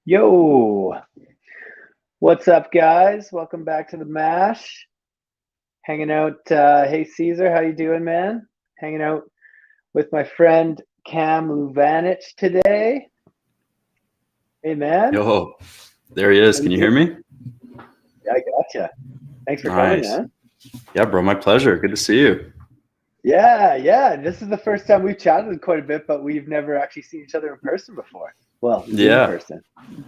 Yo, what's up, guys? Welcome back to the Mash. Hanging out. Hey, Caesar, how you doing, man? Hanging out with my friend Cam Luvanich today. Hey, man. Yo, there he is. How Can you you doing? hear me? Yeah, I gotcha. Thanks for coming, Nice. man. Yeah, bro, my pleasure. Good to see you. Yeah. This is the first time we've chatted quite a bit, but we've never actually seen each other in person before. Well, in Yeah, person.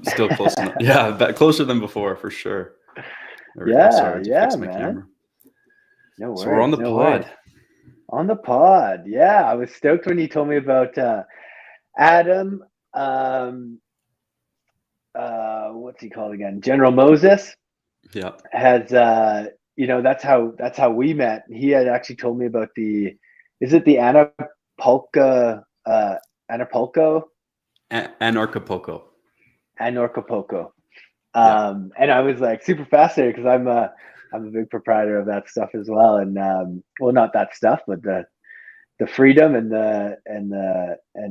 still close enough. Yeah, closer than before for sure. There we go. Yeah, Sorry to yeah, fix my man. camera. No So we're on worries, the no worries. pod. On the pod, yeah. I was stoked when you told me about Adam, um, what's he called again? General Moses Yeah. has, that's how we met. He had actually told me about is it the Anarchapulco, Anarchapulco, Anarchapulco. Anarchapulco. Yeah. And I was like super fascinated because I'm a big proprietor of that stuff as well. And well, not that stuff, but the freedom and the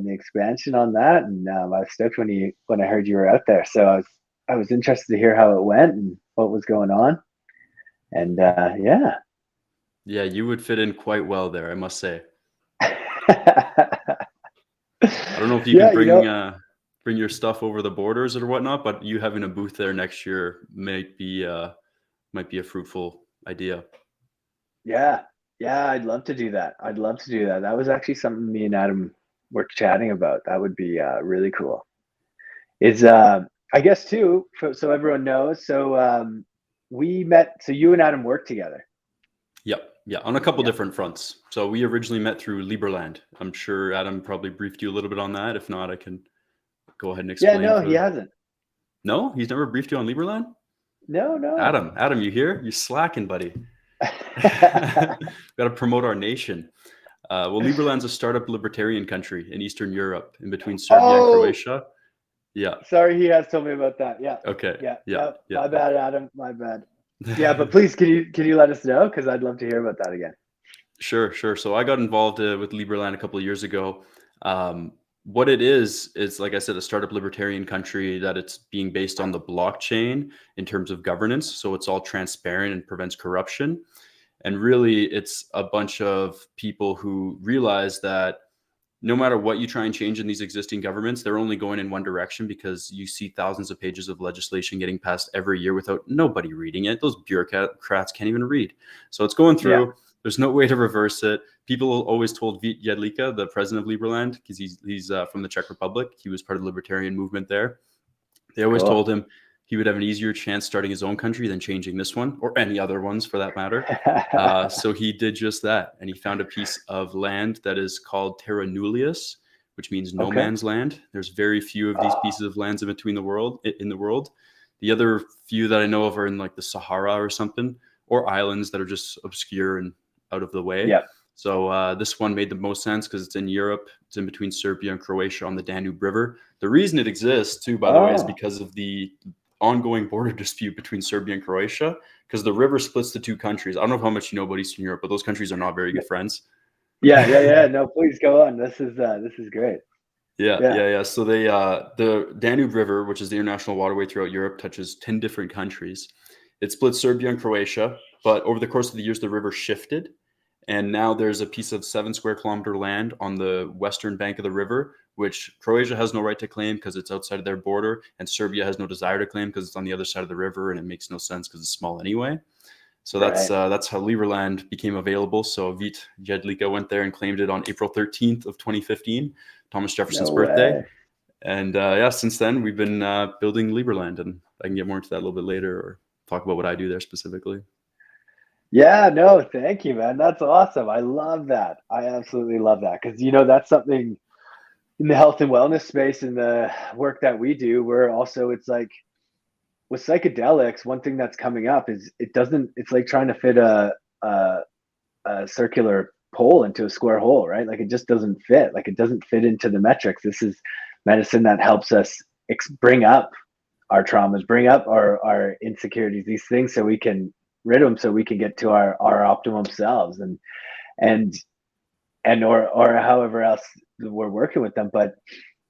expansion on that. And I was stoked when I heard you were out there. So I was interested to hear how it went and what was going on. And yeah. Yeah, you would fit in quite well there, I must say. I don't know if you can Yeah, bring your stuff over the borders or whatnot, but you having a booth there next year might be a fruitful idea. yeah, yeah, I'd love to do that. I'd love to do that. That was actually something me and Adam were chatting about. That would be really cool. Is I guess too, so everyone knows. So we met. So you and Adam worked together. Yep. Yeah, on a couple Yeah. different fronts. So we originally met through Liberland. I'm sure Adam probably briefed you a little bit on that. If not, I can go ahead and Yeah. explain No, for he the. hasn't. No, he's never briefed you on Liberland? No. Adam, you here? You slacking, buddy. Got to promote our nation. Well, Liberland's a startup libertarian country in Eastern Europe, in between Serbia and Oh, Croatia. Yeah. sorry, he has told me about that. Yeah. Okay. Yeah. Yeah. No, Yeah. my bad, Adam. My bad. Yeah, but please, can you let us know? Because I'd love to hear about that again. Sure. So I got involved with Liberland a couple of years ago. What it is like I said, a startup libertarian country that it's being based on the blockchain in terms of governance. So it's all transparent and prevents corruption. And really, it's a bunch of people who realize that no matter what you try and change in these existing governments, they're only going in one direction because you see thousands of pages of legislation getting passed every year without nobody reading it. Those bureaucrats can't even read. So it's going Yeah. through. There's no way to reverse it. People always told Vít Jedlička, the president of Liberland, because he's from the Czech Republic. He was part of the libertarian movement there. They always Cool. told him he would have an easier chance starting his own country than changing this one or any other ones for that matter. So he did just that. And he found a piece of land that is called Terra Nullius, which means no Okay. man's land. There's very few of these pieces of lands in the world. The other few that I know of are in like the Sahara or something, or islands that are just obscure and out of the way. Yeah. So this one made the most sense because it's in Europe. It's in between Serbia and Croatia on the Danube River. The reason it exists, too, by the way, is because of the ongoing border dispute between Serbia and Croatia, because the river splits the two countries. I don't know how much you know about Eastern Europe, but those countries are not very good friends. Yeah. No, please go on. This is great. Yeah. So the Danube River, which is the international waterway throughout Europe, touches 10 different countries. It split Serbia and Croatia, but over the course of the years, the river shifted. And now there's a piece of 7 square kilometer land on the western bank of the river, which Croatia has no right to claim because it's outside of their border, and Serbia has no desire to claim because it's on the other side of the river, and it makes no sense because it's small anyway. So that's how Liberland became available. So Vít Jedlička went there and claimed it on April 13th of 2015, Thomas Jefferson's birthday. And since then we've been building Liberland, and I can get more into that a little bit later or talk about what I do there specifically. Yeah, no, thank you, man. That's awesome. I love that. I absolutely love that because that's something in the health and wellness space and the work that we do. We're also, it's like with psychedelics, one thing that's coming up is it's like trying to fit a circular hole into a square hole, right? Like it just doesn't fit. Like it doesn't fit into the metrics. This is medicine that helps us bring up our traumas, bring up our insecurities, these things, so we can rid of them, so we can get to our optimum selves, and or however else we're working with them. But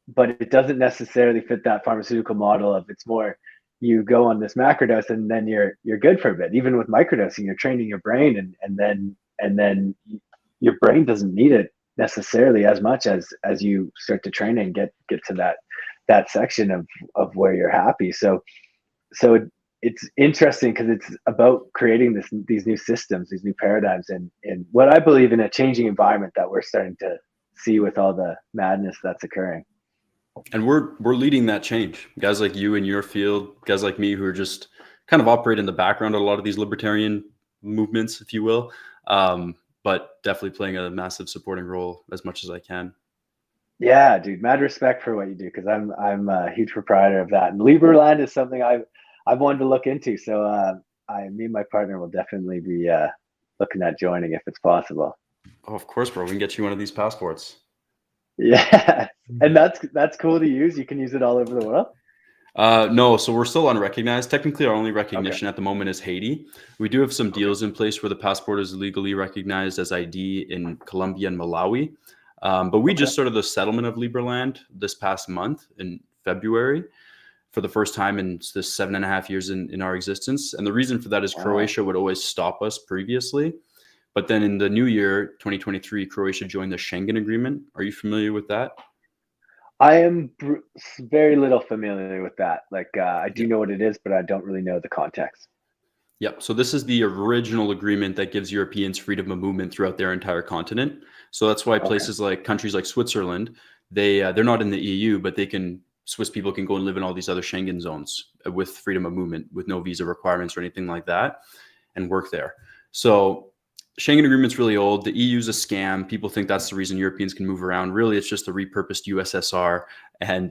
but it doesn't necessarily fit that pharmaceutical model of it's more you go on this macrodose and then you're good for a bit. Even with microdosing, you're training your brain and then your brain doesn't need it necessarily as much as you start to train and get to that section of where you're happy. So it's interesting because it's about creating these new systems, these new paradigms, and what I believe in a changing environment that we're starting to see with all the madness that's occurring. And we're leading that change. Guys like you in your field, guys like me who are just kind of operate in the background of a lot of these libertarian movements, if you will, but definitely playing a massive supporting role as much as I can. Yeah, dude, mad respect for what you do because I'm a huge proprietor of that, and Liberland is something I've wanted to look into. So me and my partner will definitely be looking at joining if it's possible. Oh, of course, bro. We can get you one of these passports. Yeah, and that's cool to use. You can use it all over the world. No, so we're still unrecognized. Technically, our only recognition at the moment is Haiti. We do have some deals in place where the passport is legally recognized as ID in Colombia and Malawi. But we just started the settlement of Liberland this past month in February for the first time in this 7.5 years in our existence. And the reason for that is Croatia would always stop us previously. But then in the new year, 2023, Croatia joined the Schengen Agreement. Are you familiar with that? I am very little familiar with that. Like, I do know what it is, but I don't really know the context. Yep. So this is the original agreement that gives Europeans freedom of movement throughout their entire continent. So that's why places like countries like Switzerland, they're not in the EU, but Swiss people can go and live in all these other Schengen zones with freedom of movement, with no visa requirements or anything like that, and work there. So Schengen Agreement's really old. The EU's a scam. People think that's the reason Europeans can move around. Really, it's just a repurposed USSR and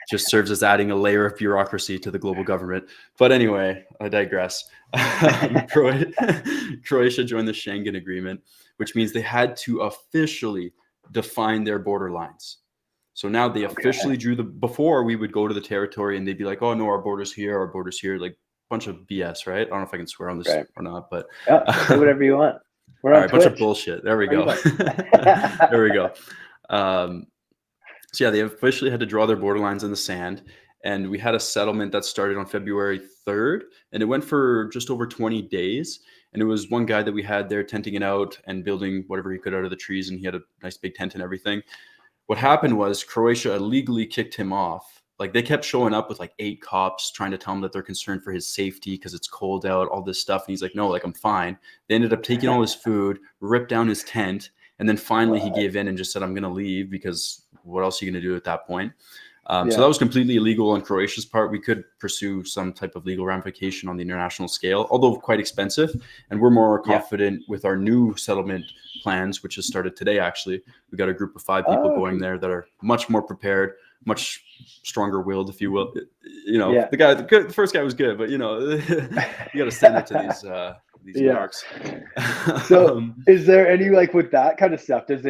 just serves as adding a layer of bureaucracy to the global government. But anyway, I digress. Croatia joined the Schengen Agreement, which means they had to officially define their border lines. So now they officially before we would go to the territory and they'd be like, oh, no, our border's here, like bunch of BS, right? I don't know if I can swear on this or not, but say whatever you want. We're on Twitch. Bunch of bullshit. There we go. There we go. So yeah, they officially had to draw their borderlines in the sand, and we had a settlement that started on February 3rd, and it went for just over 20 days. And it was one guy that we had there tenting it out and building whatever he could out of the trees, and he had a nice big tent and everything. What happened was Croatia illegally kicked him off. Like they kept showing up with like 8 cops trying to tell him that they're concerned for his safety because it's cold out, all this stuff. And he's like, no, like I'm fine. They ended up taking all his food, ripped down his tent. And then finally he gave in and just said, I'm going to leave because what else are you going to do at that point? So that was completely illegal on Croatia's part. We could pursue some type of legal ramification on the international scale, although quite expensive. And we're more confident with our new settlement plans, which has started today, actually. We got a group of 5 people going there that are much more prepared, much stronger willed, if you will. You know, the first guy was good, but you know, you got to send it to these narcs. So is there any, like with that kind of stuff, is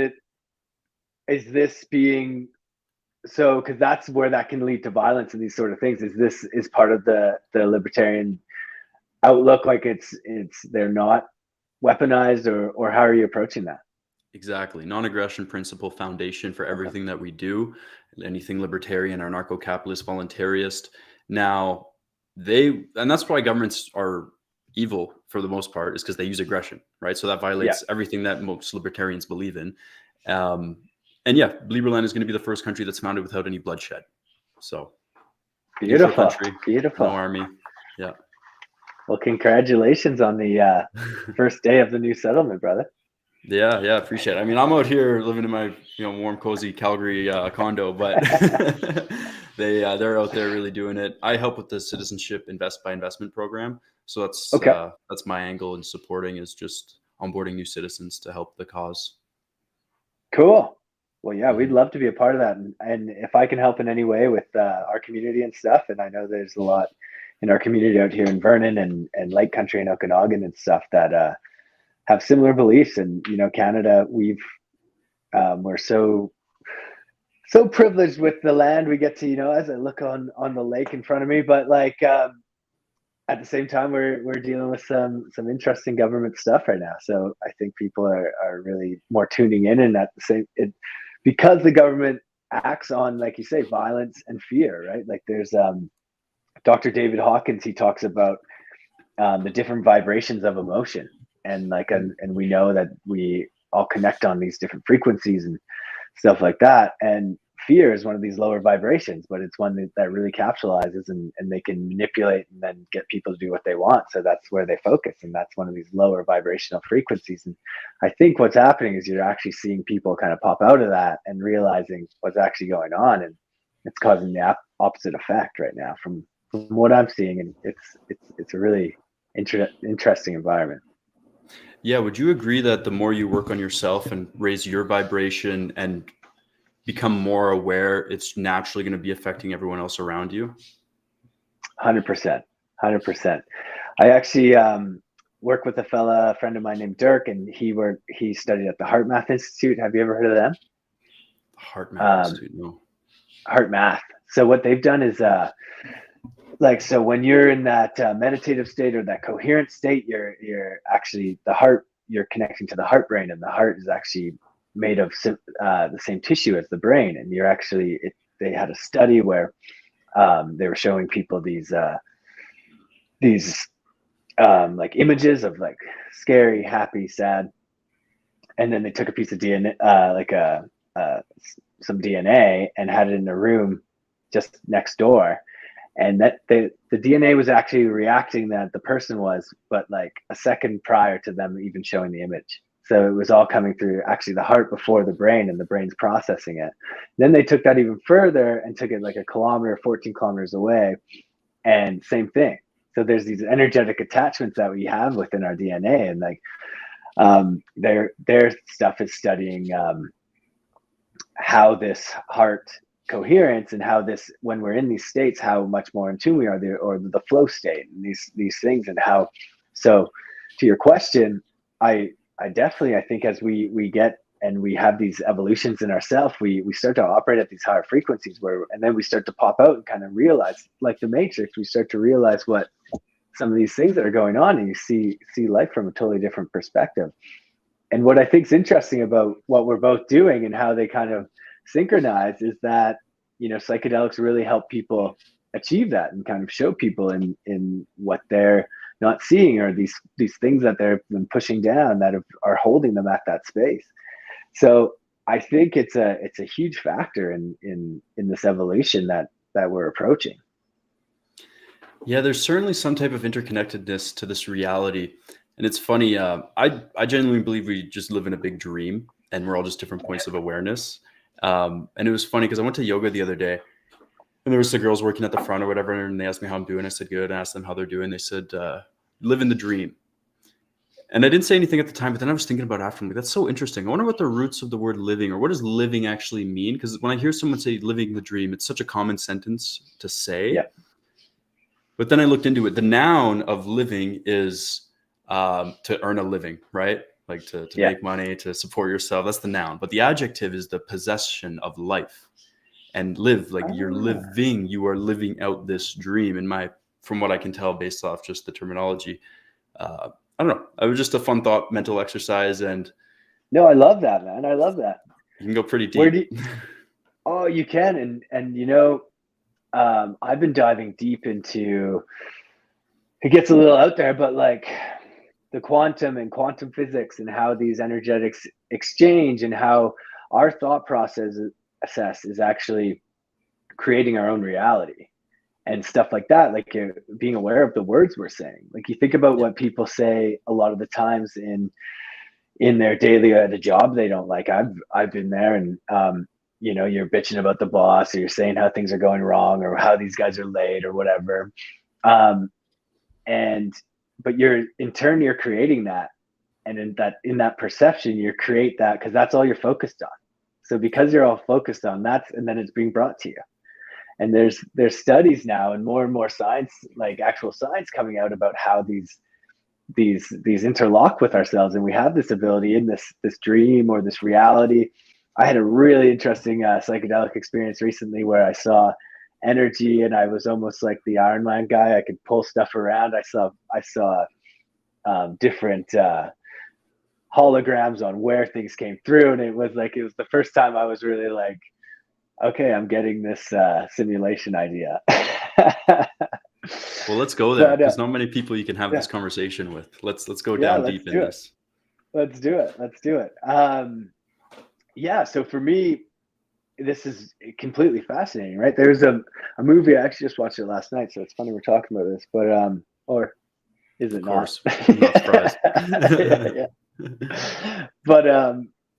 this being, so, because that's where that can lead to violence and these sort of things. Is part of the libertarian outlook, like they're not weaponized, or how are you approaching that? Exactly. Non-aggression principle foundation for everything that we do, anything libertarian or anarcho-capitalist, voluntarist. Now, and that's why governments are evil for the most part, is because they use aggression, right? So that violates everything that most libertarians believe in. And yeah, Liberland is going to be the first country that's founded without any bloodshed. So beautiful, no army. Yeah. Well, congratulations on the first day of the new settlement, brother. Yeah, appreciate it. I mean, I'm out here living in my warm, cozy Calgary condo, but they're out there really doing it. I help with the citizenship investment program, so that's my angle in supporting, is just onboarding new citizens to help the cause. Cool. Well, yeah, we'd love to be a part of that, and if I can help in any way with our community and stuff, and I know there's a lot in our community out here in Vernon and Lake Country and Okanagan and stuff that have similar beliefs. And Canada, we're so privileged with the land we get to, as I look on the lake in front of me, but like at the same time we're dealing with some interesting government stuff right now. So I think people are really more tuning in, and at the same because the government acts on, like you say, violence and fear, right? Like there's Dr. David Hawkins, he talks about the different vibrations of emotion, and and we know that we all connect on these different frequencies and stuff like that. And fear is one of these lower vibrations, but it's one that really capitalizes, and they can manipulate and then get people to do what they want. So that's where they focus, and that's one of these lower vibrational frequencies. And I think what's happening is you're actually seeing people kind of pop out of that and realizing what's actually going on, and it's causing the opposite effect right now from what I'm seeing. And it's a really interesting environment. Yeah, would you agree that the more you work on yourself and raise your vibration and become more aware, it's naturally going to be affecting everyone else around you? 100%. 100%. I actually work with a friend of mine named Dirk, and he studied at the Heart Math Institute. Have you ever heard of them? Heart Math Institute, no. Heart Math. So what they've done is so when you're in that meditative state or that coherent state, you're actually you're connecting to the heart brain, and the heart is actually made of the same tissue as the brain. And you're actually, they had a study where they were showing people these like images of like scary, happy, sad, and then they took a piece of DNA, some DNA, and had it in a room just next door, and that the DNA was actually reacting that the person was, but like a second prior to them even showing the image. So it was all coming through actually the heart before the brain, and the brain's processing it. Then they took that even further and took it like a kilometer, 14 kilometers away, and same thing. So there's these energetic attachments that we have within our DNA, and like their stuff is studying how this heart coherence and how this, when we're in these states, how much more in tune we are there, or the flow state, and these things, and how. So to your question, I definitely, I think as we get and we have these evolutions in ourselves, we start to operate at these higher frequencies and then we start to pop out and kind of realize, like the Matrix, we start to realize what some of these things that are going on, and you see life from a totally different perspective. And what I think is interesting about what we're both doing and how they kind of synchronize is that, psychedelics really help people achieve that and kind of show people in what they're not seeing, or these things that they've been pushing down that are holding them at that space. So I think it's a huge factor in this evolution that we're approaching. Yeah, there's certainly some type of interconnectedness to this reality. And it's funny, I genuinely believe we just live in a big dream, and we're all just different points of awareness. And it was funny because I went to yoga the other day, and there was the girls working at the front or whatever, and they asked me how I'm doing. I said, good. I asked them how they're doing. They said, live in the dream. And I didn't say anything at the time, but then I was thinking about it after. I'm like, that's so interesting. I wonder what the roots of the word living, or what does living actually mean? Because when I hear someone say living the dream, it's such a common sentence to say. Yeah. But then I looked into it. The noun of living is to earn a living, right? Like to make money, to support yourself. That's the noun. But the adjective is the possession of life. And live, like you're living, you are living out this dream. From what I can tell, based off just the terminology. I don't know. It was just a fun thought, mental exercise, and no, I love that, man. I love that. You can go pretty deep. Oh, you can, and I've been diving deep into. It gets a little out there, but like the quantum and quantum physics, and how these energetics exchange, and how our thought process is actually creating our own reality and stuff like that. Like being aware of the words we're saying. Like you think about what people say a lot of the times in their daily at a job they don't like. I've been there, and you're bitching about the boss, or you're saying how things are going wrong, or how these guys are late, or whatever. But in turn you're creating that, and in that perception you create that, because that's all you're focused on. So because you're all focused on that, and then it's being brought to you. And there's studies now, and more science, like actual science, coming out about how these interlock with ourselves, and we have this ability in this dream or this reality. I had a really interesting psychedelic experience recently where I saw energy, and I was almost like the Iron Man guy. I could pull stuff around. I saw different holograms on where things came through, and it was the first time I was really like Okay, I'm getting this simulation idea. Well, let's go there But because not many people you can have yeah, this conversation with. Let's go yeah, down let's deep in do it. this. Let's do it. Let's do it. Yeah. So for me, this is completely fascinating, right? There's a movie, I actually just watched it last night, so it's funny we're talking about this, but or is Of it not? course, I'm not surprised. Yeah, yeah. But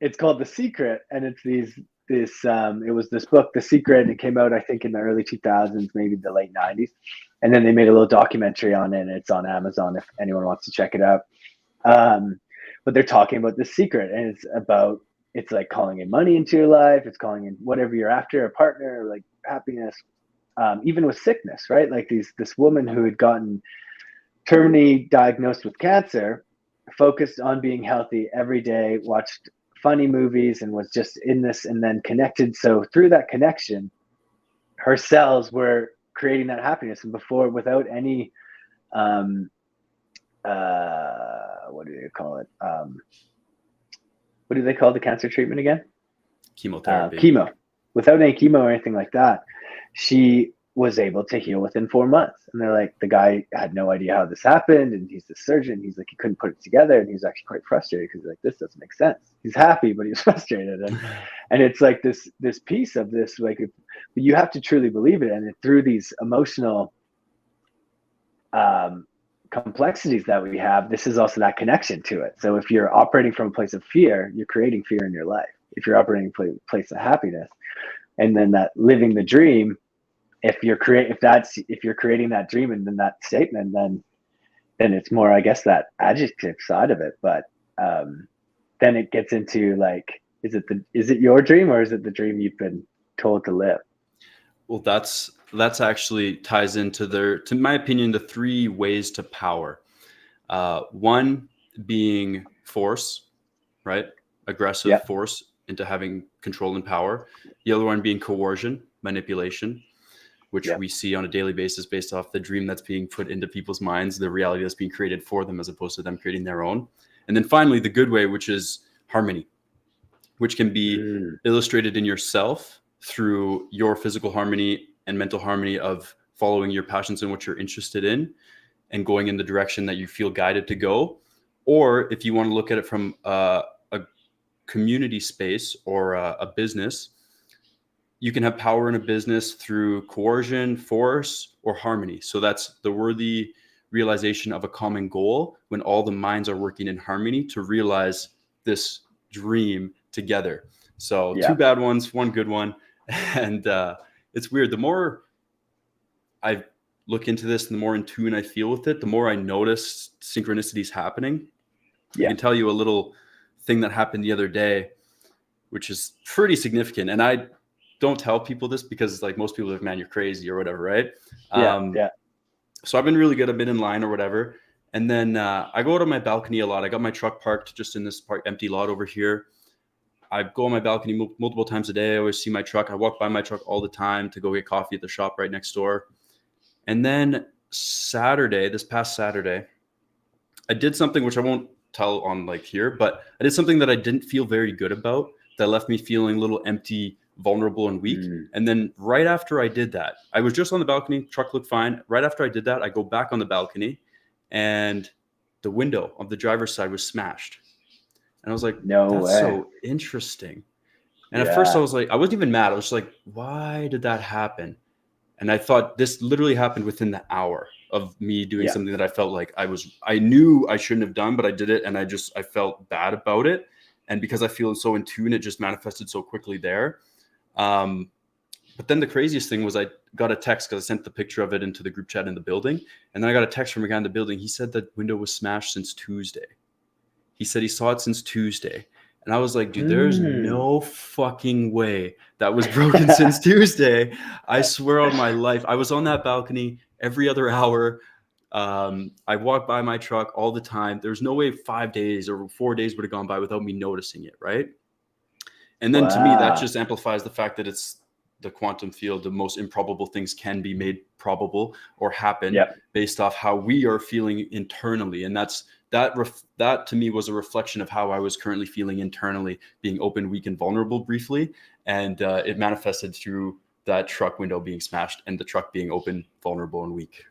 it's called The Secret, and it's it was this book, The Secret, and it came out I think in the early 2000s, maybe the late 90s, and then they made a little documentary on it, and it's on Amazon if anyone wants to check it out. But they're talking about The Secret, and it's like calling in money into your life, it's calling in whatever you're after, a partner, like happiness, even with sickness, right? Like this woman who had gotten terminally diagnosed with cancer, focused on being healthy every day, watched funny movies, and was just in this, and then connected. So through that connection, her cells were creating that happiness, and before, without any, um, what do you call it? What do they call the cancer treatment again? Chemotherapy. Chemo. Without any chemo or anything like that, she was able to heal within 4 months. And they're like, the guy had no idea how this happened, and he's the surgeon. He's like, he couldn't put it together, and he's actually quite frustrated because like, this doesn't make sense. He's happy, but he's frustrated, and it's like this piece of this, like, you have to truly believe it, and through these emotional complexities that we have, this is also that connection to it. So if you're operating from a place of fear, you're creating fear in your life. If you're operating from a place of happiness, and then that living the dream, if you're creating that dream and then that statement, then it's more, I guess, that adjective side of it. But then it gets into like, is it your dream, or is it the dream you've been told to live? Well, that's actually ties into to my opinion, the three ways to power. One being force, right? Aggressive Yeah, force into having control and power. The other one being coercion, manipulation, which yeah, we see on a daily basis based off the dream that's being put into people's minds, the reality that's being created for them as opposed to them creating their own. And then finally, the good way, which is harmony, which can be illustrated in yourself through your physical harmony and mental harmony of following your passions and what you're interested in and going in the direction that you feel guided to go. Or if you want to look at it from a community space or a business, you can have power in a business through coercion, force, or harmony. So that's the worthy realization of a common goal when all the minds are working in harmony to realize this dream together. So yeah, two bad ones, one good one. And it's weird. The more I look into this, the more in tune I feel with it, the more I notice synchronicities happening. I yeah. can tell you a little thing that happened the other day, which is pretty significant. And I don't tell people this because like most people are like, man, you're crazy or whatever, right? Yeah, yeah. So I've been really good. I've been in line or whatever. And then I go to my balcony a lot. I got my truck parked just in this empty lot over here. I go on my balcony multiple times a day. I always see my truck. I walk by my truck all the time to go get coffee at the shop right next door. And then this past Saturday, I did something which I won't tell on like here, but I did something that I didn't feel very good about that left me feeling a little empty, vulnerable, and weak. And then right after I did that, I was just on the balcony, truck looked fine. Right after I did that, I go back on the balcony and the window of the driver's side was smashed. And I was like, No that's way. so interesting. And at first I Yeah, was like, I wasn't even mad. I was just like, why did that happen? And I thought this literally happened within the hour of me doing yeah, something that I felt like I knew I shouldn't have done, but I did it. And I felt bad about it. And because I feel so in tune, it just manifested so quickly there. But then the craziest thing was I got a text because I sent the picture of it into the group chat in the building. And then I got a text from a guy in the building. He said that window was smashed since Tuesday. He said he saw it since Tuesday. And I was like, dude, there's no fucking way that was broken since Tuesday. I swear on my life. I was on that balcony every other hour. I walked by my truck all the time. There's no way 5 days or 4 days would have gone by without me noticing it, right? And then to me, that wow. just amplifies the fact that it's the quantum field. The most improbable things can be made probable or happen Yep. based off how we are feeling internally. And that's that to me was a reflection of how I was currently feeling internally, being open, weak, and vulnerable briefly. And it manifested through that truck window being smashed and the truck being open, vulnerable, and weak.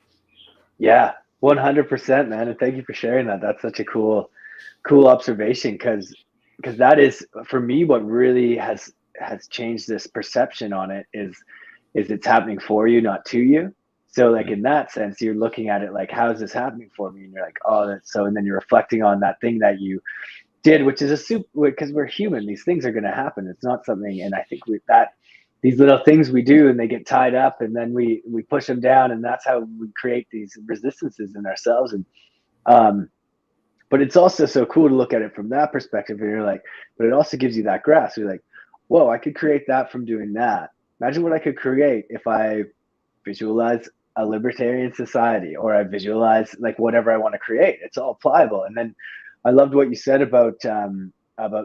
Yeah, 100%, man. And thank you for sharing that. That's such a cool observation, because that is, for me, what really has changed this perception on it is it's happening for you, not to you. So like in that sense, you're looking at it like, how is this happening for me? And you're like, oh, that's so. And then you're reflecting on that thing that you did, which is because we're human. These things are going to happen. It's not something. And I think these little things we do, and they get tied up, and then we push them down, and that's how we create these resistances in ourselves. And but it's also so cool to look at it from that perspective. And you're like, but it also gives you that grasp. You're like, whoa, I could create that from doing that. Imagine what I could create if I visualize a libertarian society, or I visualize like whatever I want to create. It's all pliable. And then I loved what you said about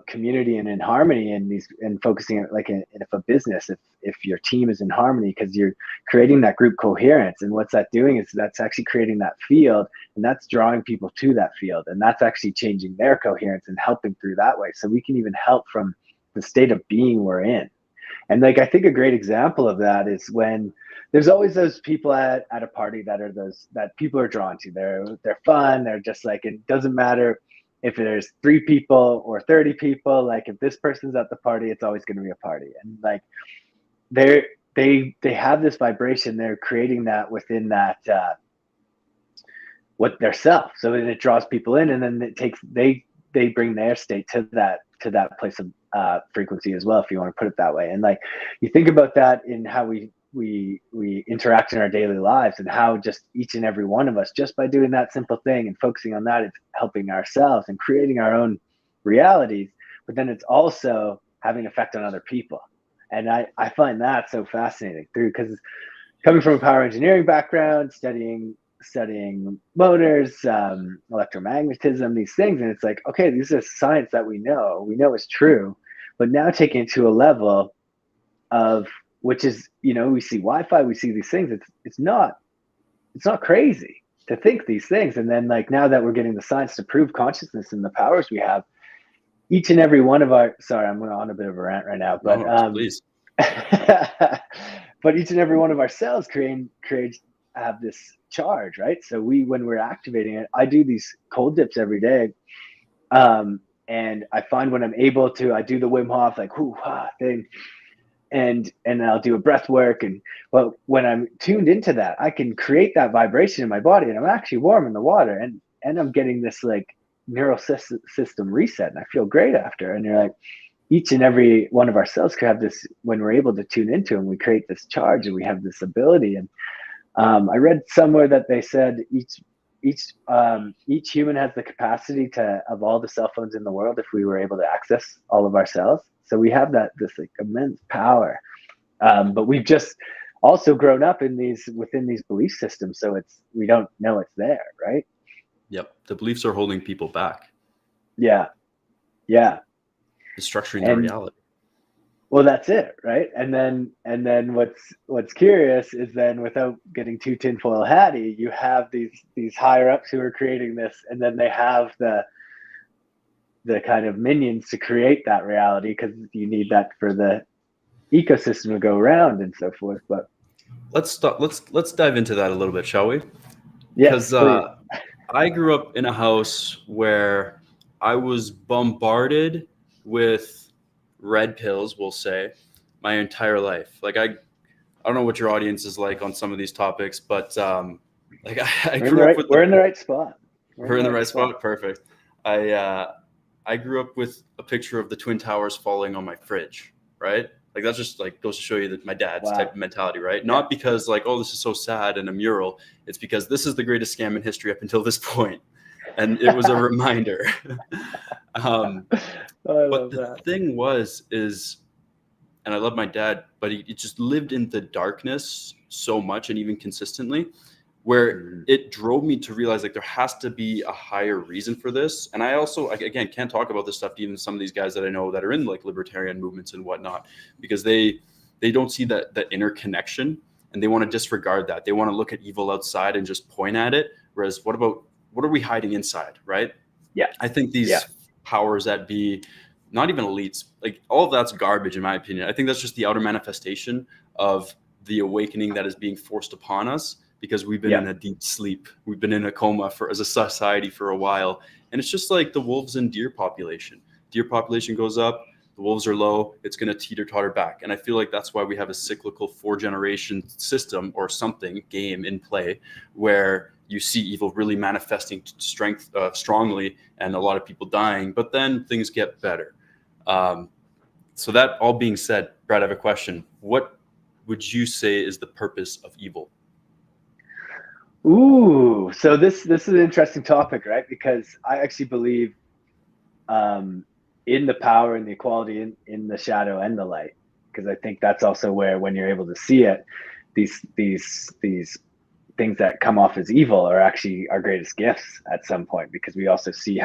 community and in harmony, and focusing like if a business, if your team is in harmony, because you're creating that group coherence. And what's that doing is that's actually creating that field, and that's drawing people to that field, and that's actually changing their coherence and helping through that way. So we can even help from the state of being we're in. And like, I think a great example of that is when there's always those people at a party that people are drawn to. They're fun. They're just like, it doesn't matter if there's 3 people or 30 people. Like, if this person's at the party, it's always going to be a party. And like, they have this vibration. They're creating that within that what their self. So it draws people in, and then they bring their state to that place of frequency as well, if you want to put it that way. And like, you think about that in how we interact in our daily lives, and how just each and every one of us, just by doing that simple thing and focusing on that, it's helping ourselves and creating our own realities. But then it's also having an effect on other people. And I find that so fascinating because coming from a power engineering background, studying motors, electromagnetism, these things. And it's like, okay, these are science that we know is true, but now taking it to a level of, which is, we see Wi-Fi, we see these things. It's not crazy to think these things. And then like, now that we're getting the science to prove consciousness and the powers we have, each and every one of our, sorry, I'm on a bit of a rant right now, but please. but each and every one of our cells have this charge, right? So when we're activating it, I do these cold dips every day. And I find when I'm able to, I do the Wim Hof, like, thing. And I'll do a breath work. And well, when I'm tuned into that, I can create that vibration in my body, and I'm actually warm in the water, and I'm getting this like neural system reset, and I feel great after. And you're like, each and every one of our cells could have this, when we're able to tune into them, we create this charge, and we have this ability. And I read somewhere that they said each human has the capacity of all the cell phones in the world, if we were able to access all of our cells. So we have this like immense power, but we've just also grown up within these belief systems. So we don't know it's there, right? Yep, the beliefs are holding people back. Yeah. It's structuring the reality. Well, that's it, right? And then what's curious is then, without getting too tinfoil hatty, you have these higher ups who are creating this, and then they have the kind of minions to create that reality, because you need that for the ecosystem to go around and so forth. But let's dive into that a little bit, shall we? Yes, because I grew up in a house where I was bombarded with red pills, we'll say, my entire life. Like, I don't know what your audience is like on some of these topics, but like I grew up with we're in the right spot. We're in the right spot. Perfect. I grew up with a picture of the Twin Towers falling on my fridge, right? Like, that's just like goes to show you that my dad's type of mentality, right? Not because like, oh, this is so sad and a mural. It's because this is the greatest scam in history up until this point. And it was a reminder. But the thing is, and I love my dad, but he just lived in the darkness so much, and even consistently, where it drove me to realize like there has to be a higher reason for this. And I also, again, can't talk about this stuff to even some of these guys that I know that are in like libertarian movements and whatnot, because they don't see that inner connection, and they want to disregard that. They want to look at evil outside and just point at it. Whereas what are we hiding inside, right? Yeah. I think Yeah. these powers that be, not even elites, like all of that's garbage in my opinion. I think that's just the outer manifestation of the awakening that is being forced upon us because we've been Yeah. in a deep sleep. We've been in a coma as a society for a while. And it's just like the wolves and deer population. Deer population goes up, the wolves are low, it's going to teeter-totter back. And I feel like that's why we have a cyclical 4-generation system or something game in play where you see evil really manifesting strength strongly and a lot of people dying, but then things get better. So that all being said, Brad, I have a question. What would you say is the purpose of evil? Ooh, so this is an interesting topic, right? Because I actually believe in the power and the equality in the shadow and the light. Because I think that's also where, when you're able to see it, these things that come off as evil are actually our greatest gifts at some point, because we also see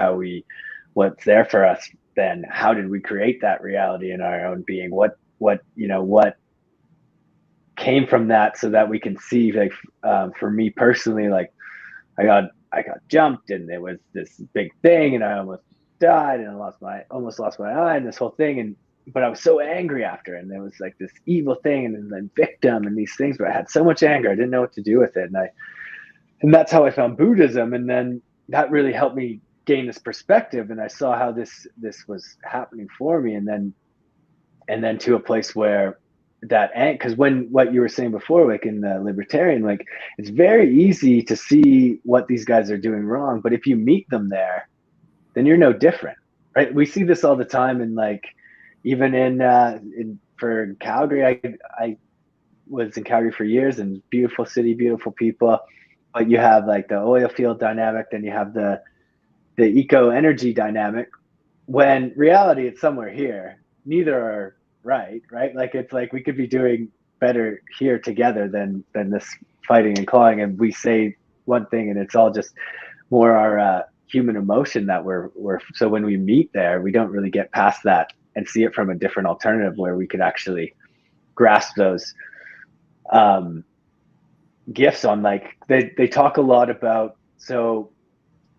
what's there for us. Then how did we create that reality in our own being? What came from that, so that we can see, like, for me personally, like I got jumped and it was this big thing and I almost died and I almost lost my eye and this whole thing, and but I was so angry after, and there was like this evil thing and then victim and these things, but I had so much anger, I didn't know what to do with it, and that's how I found Buddhism, and then that really helped me gain this perspective, and I saw how this was happening for me, and then to a place where that, because when what you were saying before, like in the libertarian, like it's very easy to see what these guys are doing wrong, but if you meet them there, then you're no different, right? We see this all the time, and like even for Calgary, I was in Calgary for years, and beautiful city, beautiful people, but you have like the oil field dynamic, then you have the eco energy dynamic, when reality it's somewhere here. Neither are right, like it's like we could be doing better here together than this fighting and clawing, and we say one thing and it's all just more our human emotion that we're so when we meet there, we don't really get past that and see it from a different alternative where we could actually grasp those gifts on, like they talk a lot about, so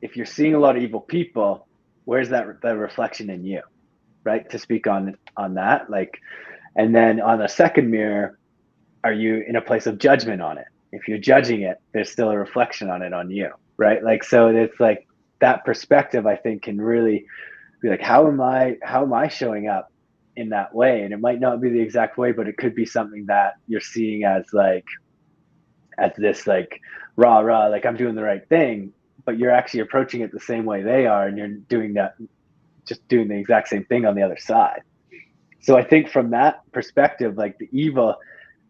if you're seeing a lot of evil people, where's that the reflection in you, right? To speak on that, like, and then on the second mirror, are you in a place of judgment on it? If you're judging it, there's still a reflection on it on you, right? Like, so it's like that perspective, I think, can really be like, how am I showing up in that way? And it might not be the exact way, but it could be something that you're seeing as this like rah, like I'm doing the right thing, but you're actually approaching it the same way they are, and you're doing that, just doing the exact same thing on the other side. So I think from that perspective, like the evil,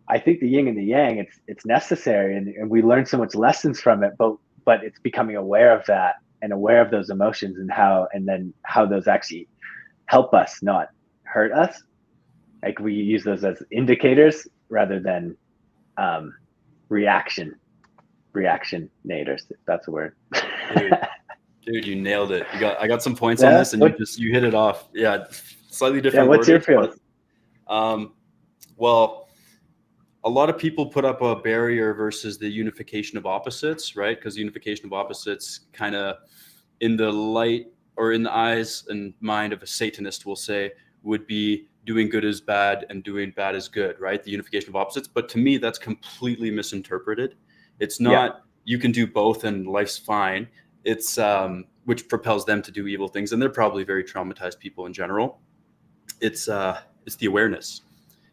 I think the yin and the yang, it's necessary, and we learn so much lessons from it, but it's becoming aware of that and aware of those emotions, and then how those actually help us, not hurt us. Like we use those as indicators rather than reactionators, if that's a word. Dude, you nailed it. I got some points on Yeah. this, and you hit it off. Yeah, slightly different. What's your wordage, feeling? Well, a lot of people put up a barrier versus the unification of opposites, right? Because the unification of opposites kind of, in the light or in the eyes and mind of a Satanist, will say, would be doing good is bad and doing bad is good, right? The unification of opposites. But to me, that's completely misinterpreted. It's not, you can do both and life's fine. It's which propels them to do evil things, and they're probably very traumatized people in general. It's the awareness.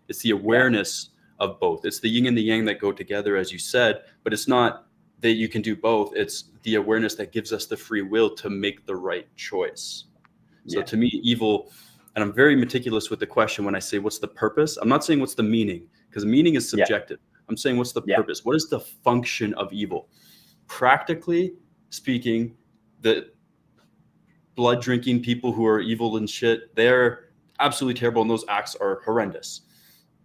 It's the awareness of both. It's the yin and the yang that go together, as you said. But it's not that you can do both. It's the awareness that gives us the free will to make the right choice. So to me, evil, and I'm very meticulous with the question when I say what's the purpose. I'm not saying what's the meaning, because meaning is subjective. I'm saying what's the purpose? What is the function of evil? Practically speaking, the blood drinking people who are evil and shit, they're absolutely terrible, and those acts are horrendous.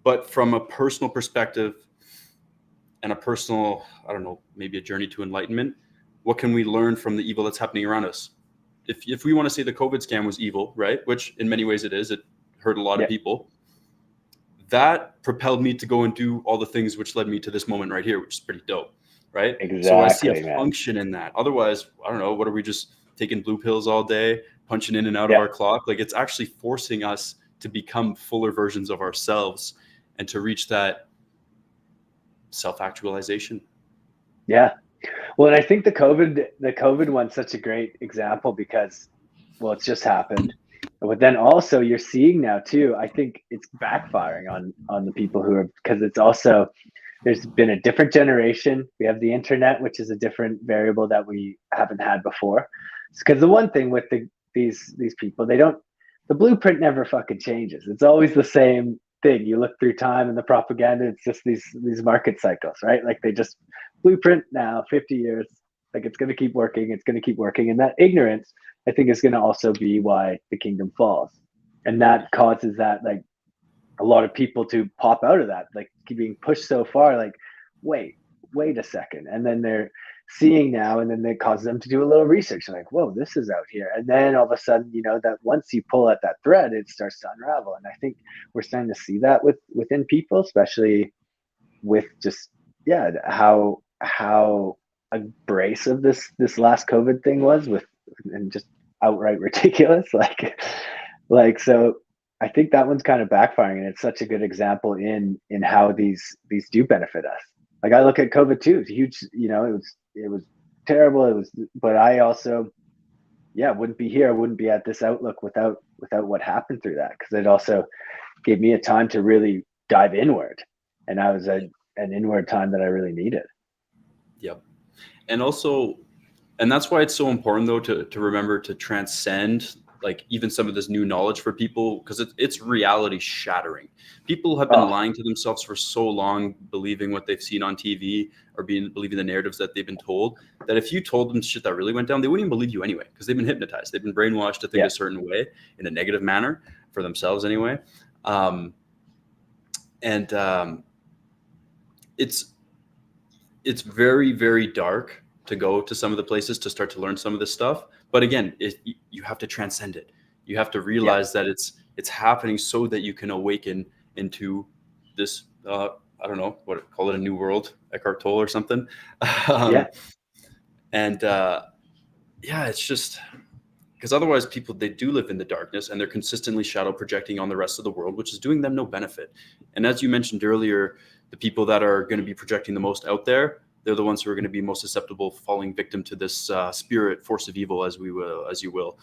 But from a personal perspective and a personal, I don't know, maybe a journey to enlightenment, what can we learn from the evil that's happening around us? If we want to say the COVID scam was evil, right, which in many ways it is, it hurt a lot of people, that propelled me to go and do all the things which led me to this moment right here, which is pretty dope, right? Exactly, so I see a man. function in that. Otherwise, I don't know, what are we just taking blue pills all day, punching in and out of our clock. Like, it's actually forcing us to become fuller versions of ourselves and to reach that self-actualization. Yeah. Well, and I think the COVID one's such a great example because, well, it's just happened. But then also you're seeing now too, I think it's backfiring on the people who are, because it's also, there's been a different generation. We have the internet, which is a different variable that we haven't had before. Because the one thing with these people, the blueprint never fucking changes. It's always the same thing. You look through time and the propaganda, it's just these market cycles, right? Like they just blueprint now, 50 years, like it's going to keep working. It's going to keep working. And that ignorance, I think, is going to also be why the kingdom falls. And that causes that, like, a lot of people to pop out of that, like being pushed so far, like, wait a second. And then they're seeing now, and then it causes them to do a little research. Like, whoa, this is out here. And then all of a sudden, that once you pull at that thread, it starts to unravel. And I think we're starting to see that within people, especially with just, how abrasive this last COVID thing was and just outright ridiculous. So I think that one's kind of backfiring, and it's such a good example in how these do benefit us. Like, I look at COVID too. It's huge, it was terrible. But I also, wouldn't be here. I wouldn't be at this outlook without what happened through that, because it also gave me a time to really dive inward, and that was an inward time that I really needed. Yep. And also, and that's why it's so important though to remember to transcend, like, even some of this new knowledge for people, because it's reality shattering. People have been lying to themselves for so long, believing what they've seen on TV or believing the narratives that they've been told, that if you told them shit that really went down, they wouldn't even believe you anyway, because they've been hypnotized. They've been brainwashed to think a certain way, in a negative manner, for themselves anyway. It's very, very dark to go to some of the places to start to learn some of this stuff. But again, you have to transcend it. You have to realize that it's happening so that you can awaken into this, I don't know, call it a new world, Eckhart Tolle or something. It's just, because otherwise people, they do live in the darkness, and they're consistently shadow projecting on the rest of the world, which is doing them no benefit. And as you mentioned earlier, the people that are going to be projecting the most out there, they're the ones who are going to be most susceptible, falling victim to this spirit, force of evil, as you will.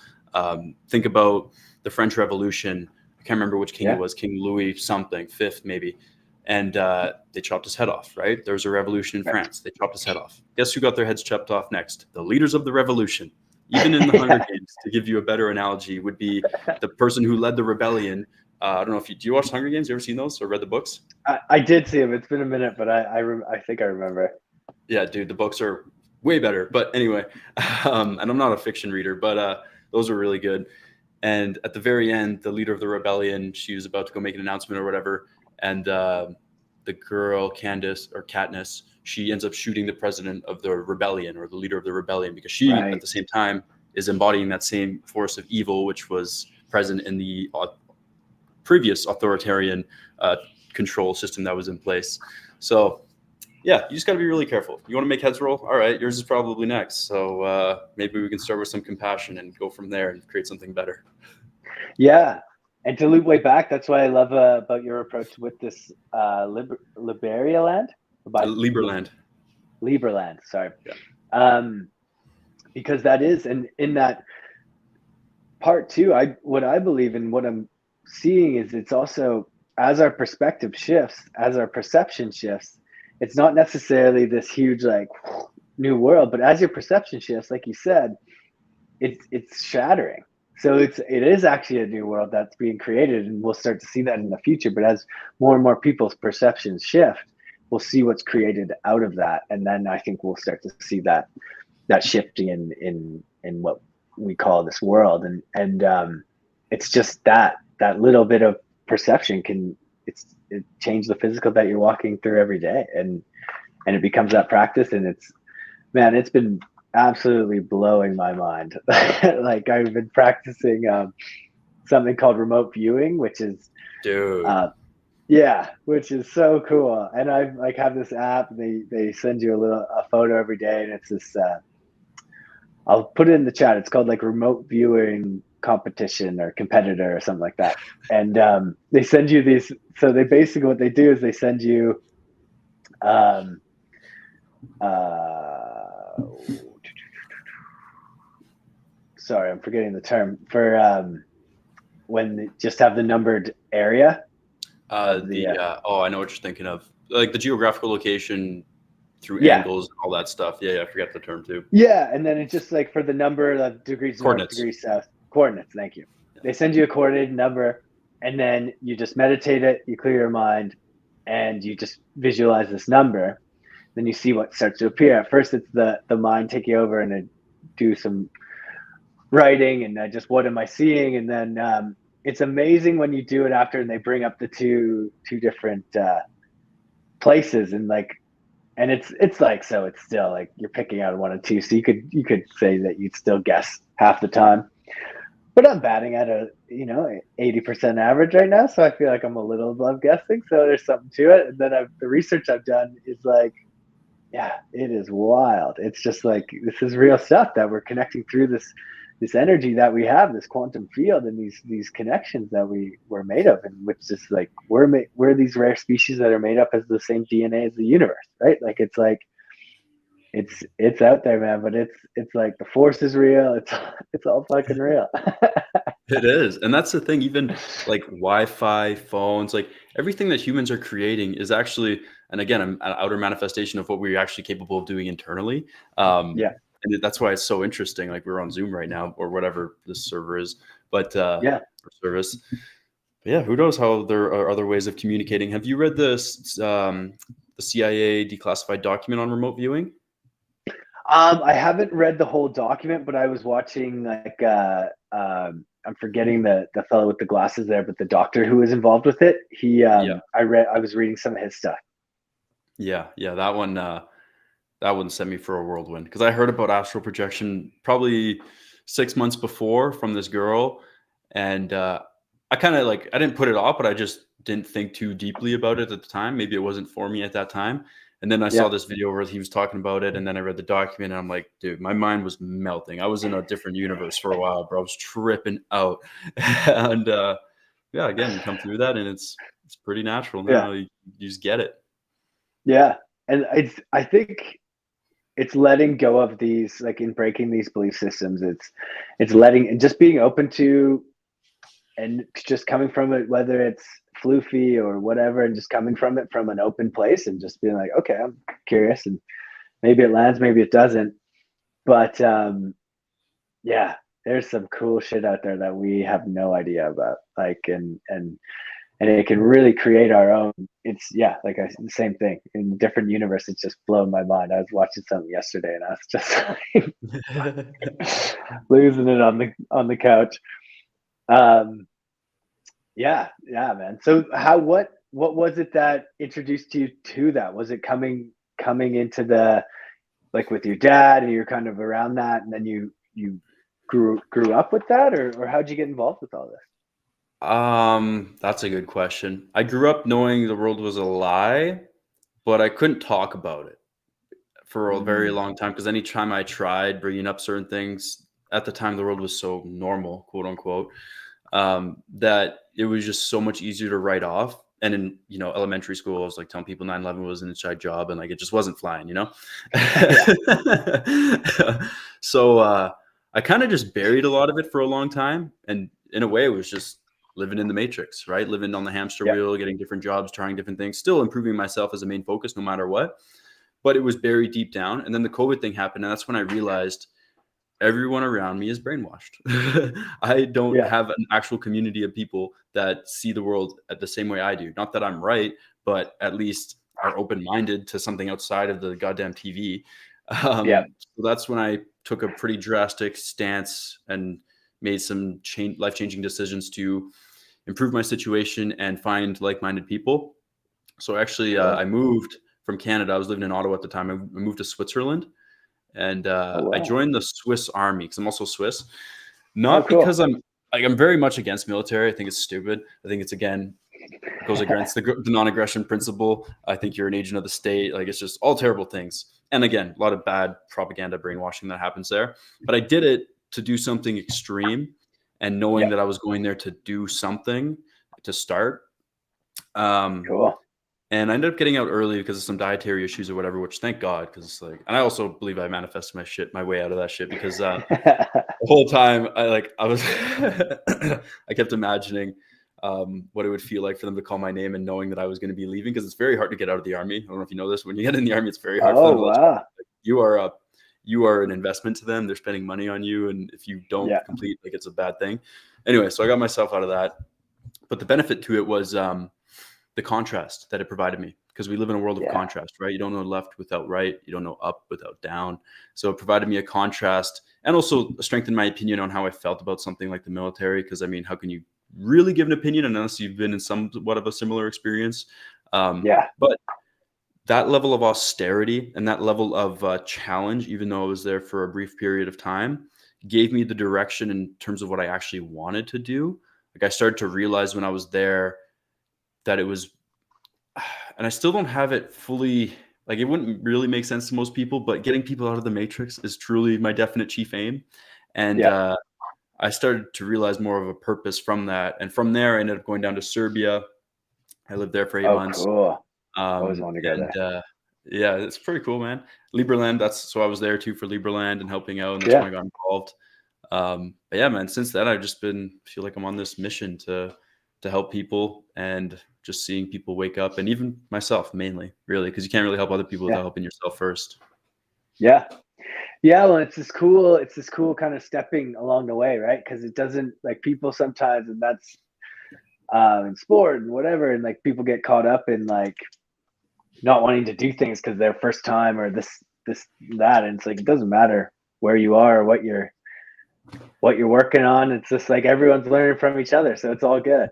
Think about the French Revolution. I can't remember which king it was, King Louis something, fifth maybe. And they chopped his head off, right? There was a revolution in France. They chopped his head off. Guess who got their heads chopped off next? The leaders of the revolution. Even in the Hunger Games, to give you a better analogy, would be the person who led the rebellion. I don't know if do you watch Hunger Games? You ever seen those or read the books? I did see them. It's been a minute, but I think I remember. Yeah, dude, the books are way better. But anyway, and I'm not a fiction reader, but those are really good. And at the very end, the leader of the rebellion, she was about to go make an announcement or whatever, and the girl Katniss, she ends up shooting the president of the rebellion, or the leader of the rebellion, because she at the same time is embodying that same force of evil which was present in the previous authoritarian control system that was in place. So you just got to be really careful. You want to make heads roll? All right, yours is probably next. So maybe we can start with some compassion and go from there and create something better. Yeah. And to loop way back, that's what I love about your approach with this Liberia land? Liberland, sorry. Yeah. Because that is, and in that part too, what I believe in, what I'm seeing is, it's also, as our perspective shifts, as our perception shifts, it's not necessarily this huge, like, new world, but as your perception shifts, like you said, it's shattering. So it is actually a new world that's being created, and we'll start to see that in the future. But as more and more people's perceptions shift, we'll see what's created out of that, and then I think we'll start to see that shifting in what we call this world, and it's just that little bit of perception can it change the physical that you're walking through every day, and it becomes that practice, and it's been absolutely blowing my mind. Like, I've been practicing something called remote viewing, which is which is so cool. And I have this app, and they send you a photo every day, and it's this I'll put it in the chat. It's called like remote viewing competition or competitor or something like that. And they send you these. So they basically, what they do is they send you, um, sorry, I'm forgetting the term for when they just have the numbered area of the Oh, I know what you're thinking of. Like the geographical location through yeah. angles and all that stuff. Yeah, I forget the term too. Yeah, and then it's just like for the number of degrees north, Coordinates. degrees south, coordinates. Thank you. They send you a coordinated number, and then you just meditate it, you clear your mind, and you just visualize this number. Then you see what starts to appear. At first, it's the mind taking over, and I do some writing, and I just what am I seeing, and then it's amazing when you do it after, and they bring up the two different places, and like and it's like so it's still like you're picking out one and two, so you could say that you'd still guess half the time, but I'm batting at a 80% average right now, so I feel like I'm a little above guessing, so there's something to it. And then the research I've done is like, yeah, it is wild. It's just like this is real stuff that we're connecting through this energy that we have, this quantum field, and these connections that we're made of, and which is like we're these rare species that are made up as the same DNA as the universe, right? Like it's like it's out there, man. But it's like the force is real. It's all fucking real. It is. And that's the thing, even like Wi-Fi, phones, like everything that humans are creating is actually, and again, an outer manifestation of what we're actually capable of doing internally. Yeah. And that's why it's so interesting. Like we're on Zoom right now or whatever this server is, but Yeah. or service. But yeah, who knows how there are other ways of communicating. Have you read the CIA declassified document on remote viewing? I haven't read the whole document, but I was watching like I'm forgetting the fellow with the glasses there, but the doctor who was involved with it. Yeah. I was reading some of his stuff. Yeah, that one sent me for a whirlwind because I heard about astral projection probably 6 months before from this girl, and I kind of like I didn't put it off, but I just didn't think too deeply about it at the time. Maybe it wasn't for me at that time. And then I saw Yeah. this video where he was talking about it, and then I read the document, and I'm like, dude, my mind was melting. I was in a different universe for a while, bro. I was tripping out, and yeah, again, you come through that, and it's pretty natural Yeah. now. You just get it. Yeah. And I think it's letting go of these, like in breaking these belief systems. It's letting and just being open to, and just coming from it, whether it's floofy or whatever, and just coming from it from an open place and just being like, okay, I'm curious, and maybe it lands, maybe it doesn't. But yeah, there's some cool shit out there that we have no idea about. Like, and it can really create our own. It's yeah, like the same thing in a different universe. It's just blown my mind. I was watching something yesterday, and I was just like losing it on the couch. Yeah, yeah, man. So what was it that introduced you to that? Was it coming into the like with your dad, and you're kind of around that, and then you grew up with that, or how'd you get involved with all this? That's a good question. I grew up knowing the world was a lie, but I couldn't talk about it for a very Mm, long time because anytime I tried bringing up certain things at the time, the world was so normal, quote unquote, that it was just so much easier to write off. And in elementary school, I was like telling people 9/11 was an inside job, and like it just wasn't flying. yeah, So I kind of just buried a lot of it for a long time, and in a way, it was just living in the matrix, right? Living on the hamster yeah, wheel, getting different jobs, trying different things, still improving myself as a main focus, no matter what. But it was buried deep down, and then the COVID thing happened, and that's when I realized everyone around me is brainwashed. I don't yeah, have an actual community of people that see the world at the same way I do. Not that I'm right, but at least are open-minded to something outside of the goddamn TV. yeah, So that's when I took a pretty drastic stance and made some life-changing decisions to improve my situation and find like-minded people. So actually, cool. I moved from Canada. I was living in Ottawa at the time. I moved to Switzerland, and Oh I wow. joined the Swiss Army because I'm also Swiss. Oh Not cool. because I'm very much against military. I think it's stupid. I think it's again goes against the non-aggression principle. I think you're an agent of the state. Like it's just all terrible things. And again, a lot of bad propaganda brainwashing that happens there. But I did it to do something extreme, and knowing Yeah. that I was going there to do something to start. Cool. And I ended up getting out early because of some dietary issues or whatever, which thank God, because it's like, and I also believe I manifested my way out of that shit, because the whole time I was, I kept imagining what it would feel like for them to call my name and knowing that I was going to be leaving, because it's very hard to get out of the army. I don't know if you know this. When you get in the army, it's very hard for them Oh, to let wow. you you are an investment to them. They're spending money on you, and if you don't complete, like, it's a bad thing. Anyway, so I got myself out of that, but the benefit to it was the contrast that it provided me, because we live in a world of contrast, right? You don't know left without right. You don't know up without down. So it provided me a contrast, and also strengthened my opinion on how I felt about something like the military. Because I mean, how can you really give an opinion unless you've been in somewhat of a similar experience? But that level of austerity and that level of challenge, even though I was there for a brief period of time, gave me the direction in terms of what I actually wanted to do. Like, I started to realize when I was there that it was, and I still don't have it fully, like, it wouldn't really make sense to most people, but getting people out of the matrix is truly my definite chief aim. And I started to realize more of a purpose from that. And from there, I ended up going down to Serbia. I lived there for 8 months. Cool. Always want to go there. Yeah, it's pretty cool, man. Liberland, so I was there too for Liberland and helping out, and that's when I got involved. But yeah, man, since then I've just feel like I'm on this mission to help people, and just seeing people wake up, and even myself mainly, really, because you can't really help other people without helping yourself first. Yeah. Well, it's this cool kind of stepping along the way, right? Because it doesn't, like, people sometimes, and that's in sport and whatever, and like people get caught up in like not wanting to do things because their first time or this that, and it's like, it doesn't matter where you are or what you're working on. It's just like everyone's learning from each other, so it's all good.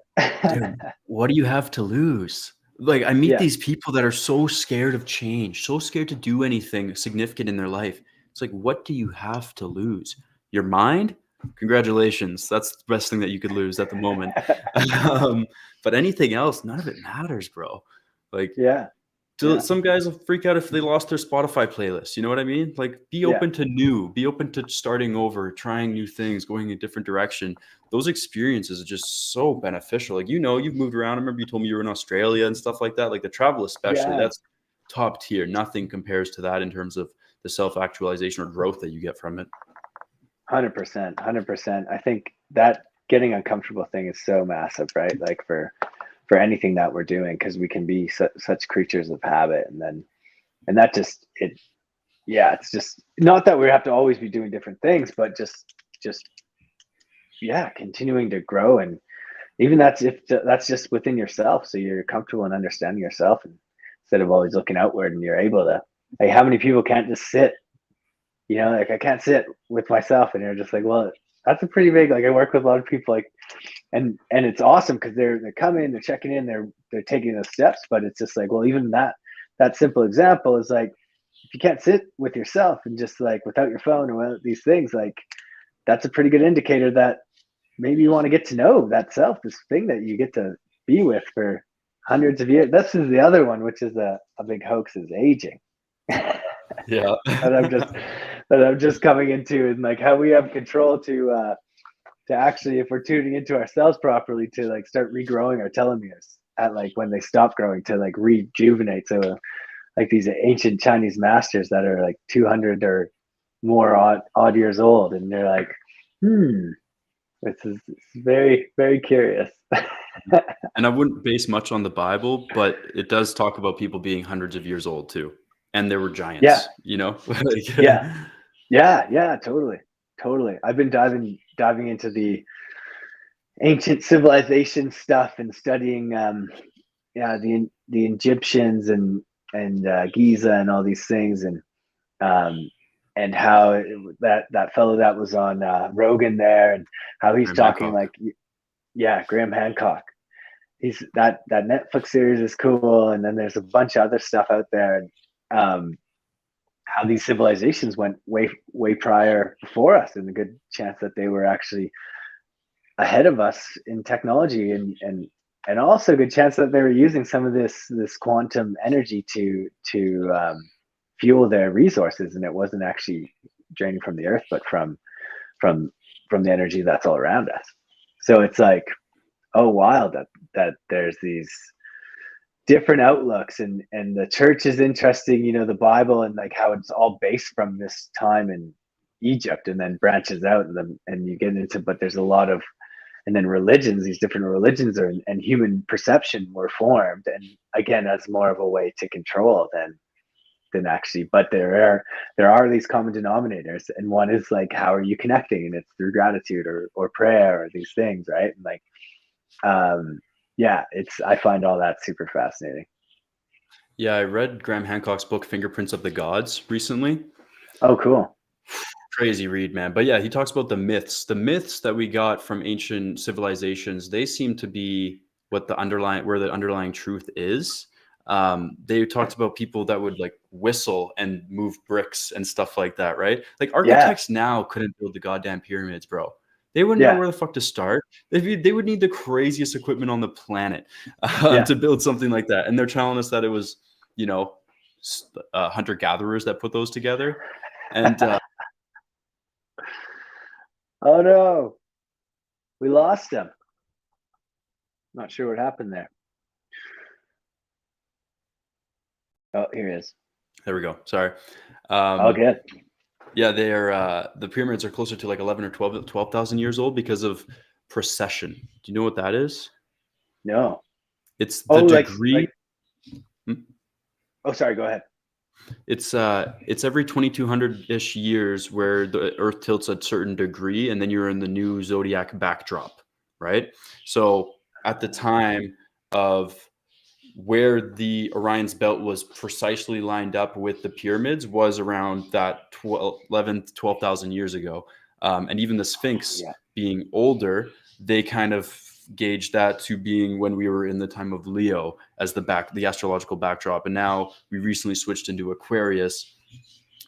Dude, what do you have to lose? Like, I meet these people that are so scared of change, so scared to do anything significant in their life. It's like, what do you have to lose? Your mind? Congratulations. That's the best thing that you could lose at the moment. But anything else, none of it matters, bro. Like, some guys will freak out if they lost their Spotify playlist. You know what I mean? Like, be open to new, be open to starting over, trying new things, going a different direction. Those experiences are just so beneficial. Like, you've moved around. I remember you told me you were in Australia and stuff like that. Like, the travel especially, that's top tier. Nothing compares to that in terms of the self-actualization or growth that you get from it. 100%. I think that getting uncomfortable thing is so massive, right? Like for anything that we're doing, because we can be such creatures of habit, and that just it's just not that we have to always be doing different things, but just continuing to grow. And even that's just within yourself, so you're comfortable in understanding yourself, and instead of always looking outward, and you're able to, like, how many people can't just sit, like, I can't sit with myself, and you're just like, well, that's a pretty big, like, I work with a lot of people, like, and it's awesome because they're coming, they're checking in, they're taking those steps, but it's just like, well, even that simple example is like, if you can't sit with yourself and just, like, without your phone or without these things, like, that's a pretty good indicator that maybe you want to get to know that self, this thing that you get to be with for hundreds of years. This is the other one, which is a big hoax, is aging. Yeah. that I'm just coming into, and like how we have control to actually, if we're tuning into ourselves properly, to like start regrowing our telomeres at, like, when they stop growing, to like rejuvenate. So like these ancient Chinese masters that are like 200 or more odd years old, and they're like, it's very, very curious. And I wouldn't base much on the Bible, but it does talk about people being hundreds of years old too. And there were giants, Totally. I've been diving into the ancient civilization stuff and studying the Egyptians and Giza and all these things, and how that fellow that was on Rogan there, and how he's Graham talking Hancock. Graham Hancock. He's that Netflix series is cool, and then there's a bunch of other stuff out there, and how these civilizations went way prior before us, and a good chance that they were actually ahead of us in technology, and also a good chance that they were using some of this quantum energy to fuel their resources, and it wasn't actually draining from the earth, but from the energy that's all around us. So it's like, oh, wild that there's these different outlooks, and the church is interesting, the Bible, and like how it's all based from this time in Egypt, and then branches out, and you get into, but there's a lot of, and then religions, these different religions and human perception were formed, and again, that's more of a way to control than actually, but there are these common denominators, and one is like, how are you connecting, and it's through gratitude or prayer or these things, right? And like, yeah, I find all that super fascinating. Yeah, I read Graham Hancock's book Fingerprints of the Gods recently. Oh, cool. Crazy read, man. But yeah, he talks about the myths. The myths that we got from ancient civilizations, they seem to be where the underlying truth is. They talked about people that would like whistle and move bricks and stuff like that, right? Like architects now couldn't build the goddamn pyramids, bro. They wouldn't know where the fuck to start. They would need the craziest equipment on the planet to build something like that. And they're telling us that it was, hunter-gatherers that put those together. And oh no, we lost him. Not sure what happened there. Oh, here he is. There we go. Sorry. All good. Yeah, they are. The pyramids are closer to like 11 or 12,000 years old because of precession. Do you know what that is? No. It's the degree. Oh, sorry. Go ahead. It's every 2,200-ish years where the Earth tilts a certain degree, and then you're in the new zodiac backdrop, right? So at the time of where the Orion's belt was precisely lined up with the pyramids was around that 12,000 years ago. And even the Sphinx being older, they kind of gauged that to being when we were in the time of Leo as the astrological backdrop. And now we recently switched into Aquarius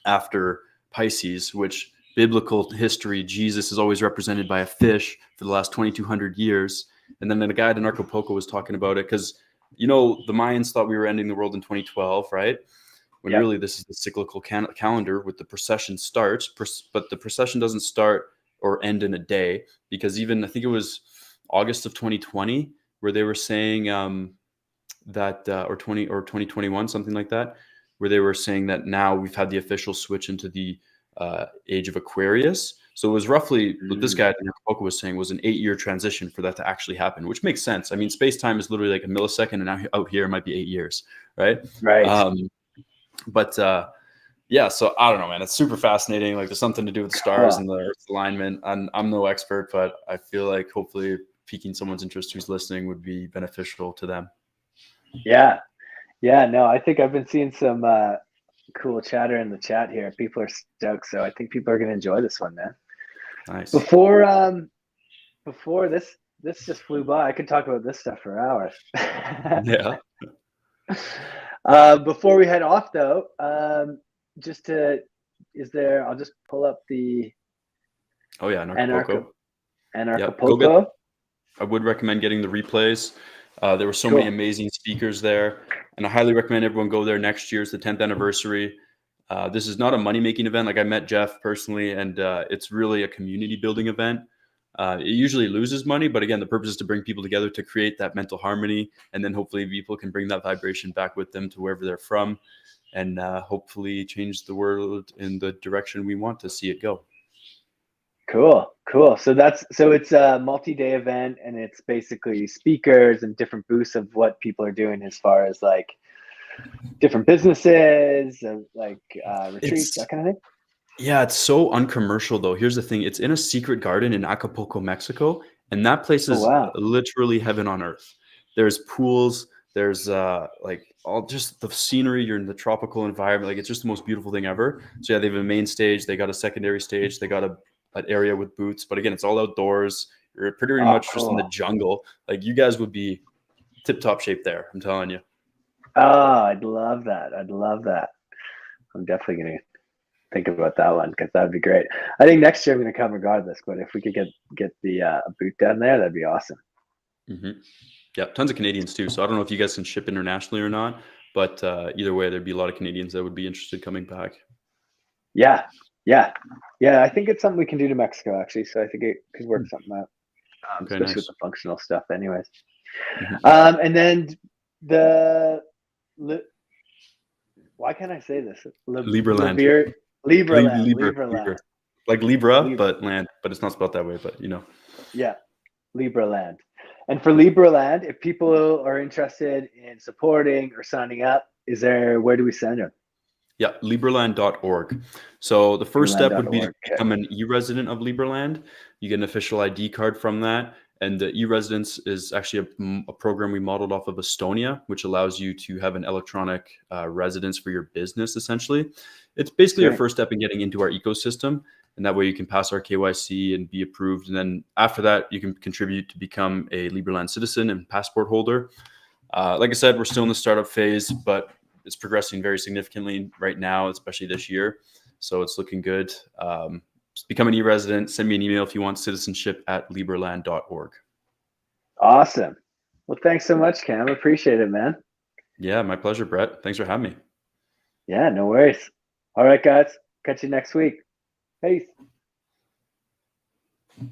after Pisces, which biblical history, Jesus is always represented by a fish for the last 2,200 years. And then the guy at Anarchapulco was talking about it because the Mayans thought we were ending the world in 2012, right? When really this is the cyclical calendar with the precession starts, but the precession doesn't start or end in a day, because even I think it was August of 2020 where they were saying that or 2021, something like that, where they were saying that now we've had the official switch into the age of Aquarius. So it was roughly what this guy at Anarchapulco was saying was an 8-year transition for that to actually happen, which makes sense. I mean, space-time is literally like a millisecond, and now out here it might be 8 years, right? Right. Yeah, so I don't know, man. It's super fascinating. Like, there's something to do with the stars and the Earth's alignment. I'm no expert, but I feel like hopefully piquing someone's interest who's listening would be beneficial to them. Yeah. No, I think I've been seeing some cool chatter in the chat here. People are stoked, so I think people are going to enjoy this one, man. Nice. Before this just flew by. I could talk about this stuff for hours. Yeah. Before we head off, though, I'll just pull up the. Oh yeah, Anarchapulco. Anarchapulco. Yep. I would recommend getting the replays. There were so many amazing speakers there, and I highly recommend everyone go there next year. It's the 10th anniversary. This is not a money-making event. Like, I met Jeff personally, and it's really a community-building event. It usually loses money, but again, the purpose is to bring people together to create that mental harmony, and then hopefully people can bring that vibration back with them to wherever they're from, and hopefully change the world in the direction we want to see it go. Cool. So it's a multi-day event, and it's basically speakers and different booths of what people are doing as far as like different businesses and like retreats, that kind of thing. Yeah, it's so uncommercial though. Here's the thing. It's in a secret garden in Acapulco, Mexico, and that place is literally heaven on earth. There's pools, there's like all just the scenery, you're in the tropical environment. Like, it's just the most beautiful thing ever. So yeah, they have a main stage, they got a secondary stage, they got an area with booths, but again, it's all outdoors. You're pretty much just in the jungle. Like, you guys would be tip-top shape there, I'm telling you. Oh, I'd love that. I'm definitely going to think about that one, because that would be great. I think next year I'm going to come regardless, but if we could get the a booth down there, that'd be awesome. Mm-hmm. Yeah, tons of Canadians too. So I don't know if you guys can ship internationally or not, But either way, there'd be a lot of Canadians that would be interested coming back. Yeah, yeah, yeah. I think it's something we can do to Mexico actually. So I think it could work something out, Okay, especially nice. with the functional stuff. Anyways, Mhm. and then the why can't I say this? Liberland. Libraland. Like Libra, Libra. but land, but it's not spelled that way, but Yeah, Libraland. And for Libraland, if people are interested in supporting or signing up, where do we send them? Yeah, Liberland.org. So the first step would be to Liberland.org. become an e-resident of Liberland. You get an official ID card from that. And the e-residence is actually a program we modeled off of Estonia, which allows you to have an electronic residence for your business, essentially. It's basically your first step in getting into our ecosystem. And that way you can pass our KYC and be approved. And then after that, you can contribute to become a Liberland citizen and passport holder. Like I said, we're still in the startup phase, but it's progressing very significantly right now, especially this year. So it's looking good. Just become an e-resident. Send me an email if you want citizenship@liberland.org. Awesome. Well, thanks so much, Cam. Appreciate it, man. Yeah, my pleasure, Brett. Thanks for having me. Yeah, no worries. All right, guys. Catch you next week. Peace.